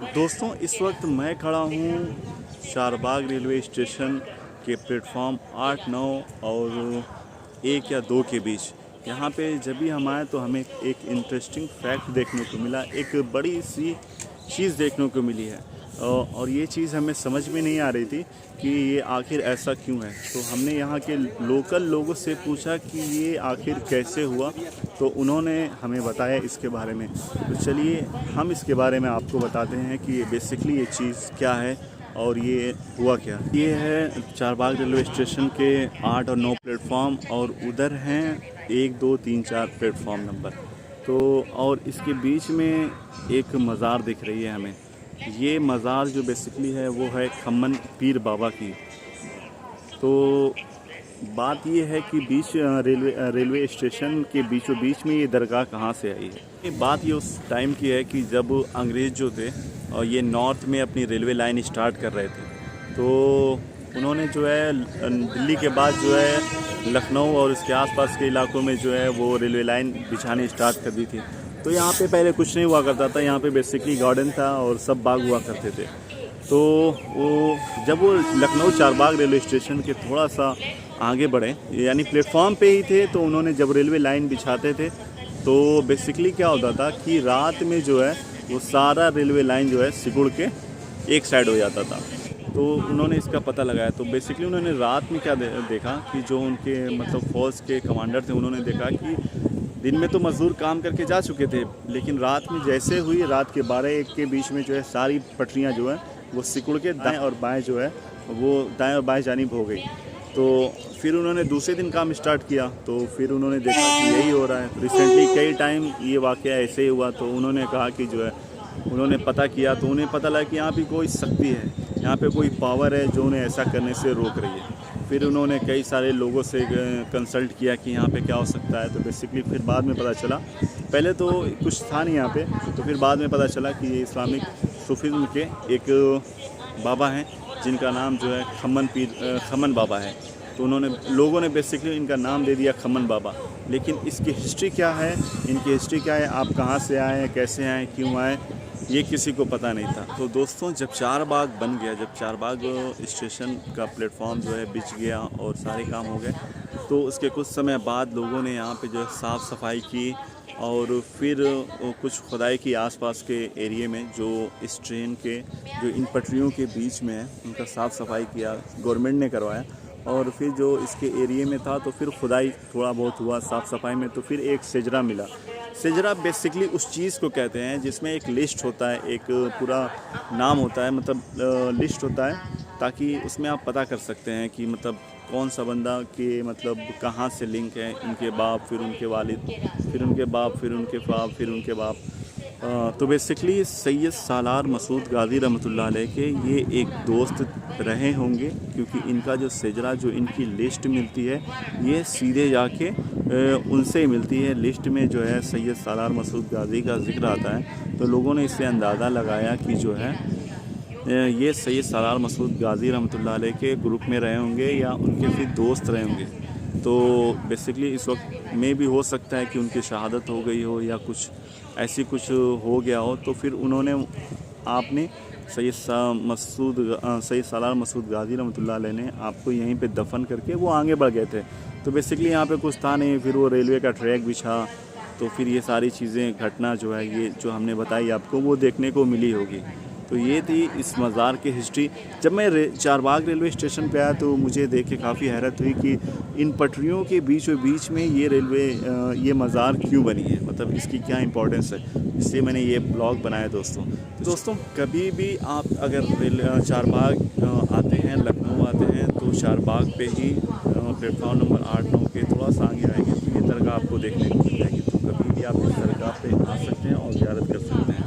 दोस्तों, इस वक्त मैं खड़ा हूँ चारबाग रेलवे स्टेशन के प्लेटफॉर्म 8, 9 और 1 या 2 के बीच। यहाँ पे जब भी हम आए तो हमें एक इंटरेस्टिंग फैक्ट देखने को मिला, एक बड़ी सी चीज़ देखने को मिली है। और ये चीज़ हमें समझ में नहीं आ रही थी कि ये आखिर ऐसा क्यों है। तो हमने यहाँ के लोकल लोगों से पूछा कि ये आखिर कैसे हुआ, तो उन्होंने हमें बताया इसके बारे में। तो चलिए हम इसके बारे में आपको बताते हैं कि ये बेसिकली ये चीज़ क्या है और ये हुआ क्या। ये है चारबाग रेलवे स्टेशन के 8 और 9 प्लेटफॉर्म, और उधर हैं 1, 2, 3, 4 प्लेटफॉर्म नंबर। तो और इसके बीच में एक मज़ार दिख रही है हमें। ये मज़ार जो बेसिकली है वो है खम्मन पीर बाबा की। तो बात ये है कि रेलवे स्टेशन के बीचों बीच में ये दरगाह कहाँ से आई है। ये बात ये उस टाइम की है कि जब अंग्रेज़ जो थे और ये नॉर्थ में अपनी रेलवे लाइन स्टार्ट कर रहे थे, तो उन्होंने जो है दिल्ली के बाद जो है लखनऊ और इसके आसपास के इलाकों में जो है वो रेलवे लाइन बिछानी स्टार्ट कर दी थी। तो यहाँ पे पहले कुछ नहीं हुआ करता था, यहाँ पे बेसिकली गार्डन था और सब बाग हुआ करते थे। तो जब वो लखनऊ चारबाग रेलवे स्टेशन के थोड़ा सा आगे बढ़े, यानी प्लेटफॉर्म पे ही थे, तो उन्होंने जब रेलवे लाइन बिछाते थे तो बेसिकली क्या होता था कि रात में जो है वो सारा रेलवे लाइन जो है सिकुड़ के एक साइड हो जाता था। तो उन्होंने इसका पता लगाया। तो बेसिकली उन्होंने रात में क्या देखा कि जो उनके मतलब फोर्स के कमांडर थे, उन्होंने देखा कि दिन में तो मज़दूर काम करके जा चुके थे, लेकिन रात में जैसे हुई, रात के 12-1 के बीच में जो है सारी पटरियां जो है वो सिकुड़ के दाएं और बाएं जो है वो दाएं और बाएं जानिब हो गई। तो फिर उन्होंने दूसरे दिन काम स्टार्ट किया, तो फिर उन्होंने देखा कि यही हो रहा है। रिसेंटली कई टाइम ये वाक़या ऐसे ही हुआ। तो उन्होंने कहा कि जो है उन्होंने पता किया, तो उन्हें पता लगा कि यहाँ पे कोई शक्ति है, यहाँ पे कोई पावर है जो उन्हें ऐसा करने से रोक रही है। फिर उन्होंने कई सारे लोगों से कंसल्ट किया कि यहाँ पे क्या हो सकता है। तो बेसिकली फिर बाद में पता चला, पहले तो कुछ था नहीं यहाँ पे, तो फिर बाद में पता चला कि ये इस्लामिक सूफीज़्म के एक बाबा हैं जिनका नाम जो है खम्मन बाबा है। तो लोगों ने बेसिकली इनका नाम दे दिया खम्मन बाबा। लेकिन इसकी हिस्ट्री क्या है, इनकी हिस्ट्री क्या है, आप कहाँ से आए हैं, कैसे आए, क्यों आए, ये किसी को पता नहीं था। तो दोस्तों, जब चारबाग बन गया, जब चारबाग स्टेशन का प्लेटफॉर्म जो है बिछ गया और सारे काम हो गए, तो उसके कुछ समय बाद लोगों ने यहाँ पे जो है साफ़ सफाई की, और फिर कुछ खुदाई की आसपास के एरिए में जो इस ट्रेन के जो इन पटरियों के बीच में है उनका साफ़ सफाई किया, गवर्नमेंट ने करवाया। और फिर जो इसके एरिए में था तो फिर खुदाई थोड़ा बहुत हुआ साफ़ सफाई में, तो फिर एक सेजरा मिला। सेजरा बेसिकली उस चीज़ को कहते हैं जिसमें एक लिस्ट होता है, एक पूरा नाम होता है, मतलब लिस्ट होता है, ताकि उसमें आप पता कर सकते हैं कि मतलब कौन सा बंदा के मतलब कहाँ से लिंक है, इनके बाप, फिर उनके वालिद, फिर उनके बाप, फिर उनके बाप, फिर उनके बाप। तो बेसिकली सैयद सालार मसूद गाज़ी रहमतुल्लाह अलैह के ये एक दोस्त रहे होंगे, क्योंकि इनका जो सेजरा, जो इनकी लिस्ट मिलती है, ये सीधे जाके उनसे ही मिलती है। लिस्ट में जो है सैयद सालार मसूद गाज़ी का जिक्र आता है। तो लोगों ने इससे अंदाज़ा लगाया कि जो है ये सैयद सालार मसूद गाज़ी रहमतुल्लाह अलैह के ग्रुप में रहे होंगे या उनके फिर दोस्त रहे होंगे। तो बेसिकली इस वक्त में भी हो सकता है कि उनकी शहादत हो गई हो या कुछ ऐसी कुछ हो गया हो। तो फिर आपने सैयद सालार मसूद गाज़ी रहमतुल्लाह अलैह ने आपको यहीं पे दफन करके वो आगे बढ़ गए थे। तो बेसिकली यहाँ पे कुछ था नहीं, फिर वो रेलवे का ट्रैक बिछा, तो फिर ये सारी चीज़ें, घटना जो है ये जो हमने बताई आपको, वो देखने को मिली होगी। तो ये थी इस मज़ार की हिस्ट्री। जब मैं चारबाग रेलवे स्टेशन पे आया तो मुझे देख के काफ़ी हैरत हुई कि इन पटरियों के बीचों बीच में ये मज़ार क्यों बनी है, मतलब इसकी क्या इंपॉर्टेंस है। इसलिए मैंने ये ब्लॉग बनाया दोस्तों। कभी भी आप अगर चारबाग आते हैं, लखनऊ आते हैं, तो चारबाग पे ही प्लेटफॉर्म नंबर 8, 9 के थोड़ा सा आगे आएंगे तो ये दरगाह आपको देखने को मिल जाएगी। तो कभी भी आप इस दरगाह पे आ सकते हैं और ज़ियारत कर सकते हैं।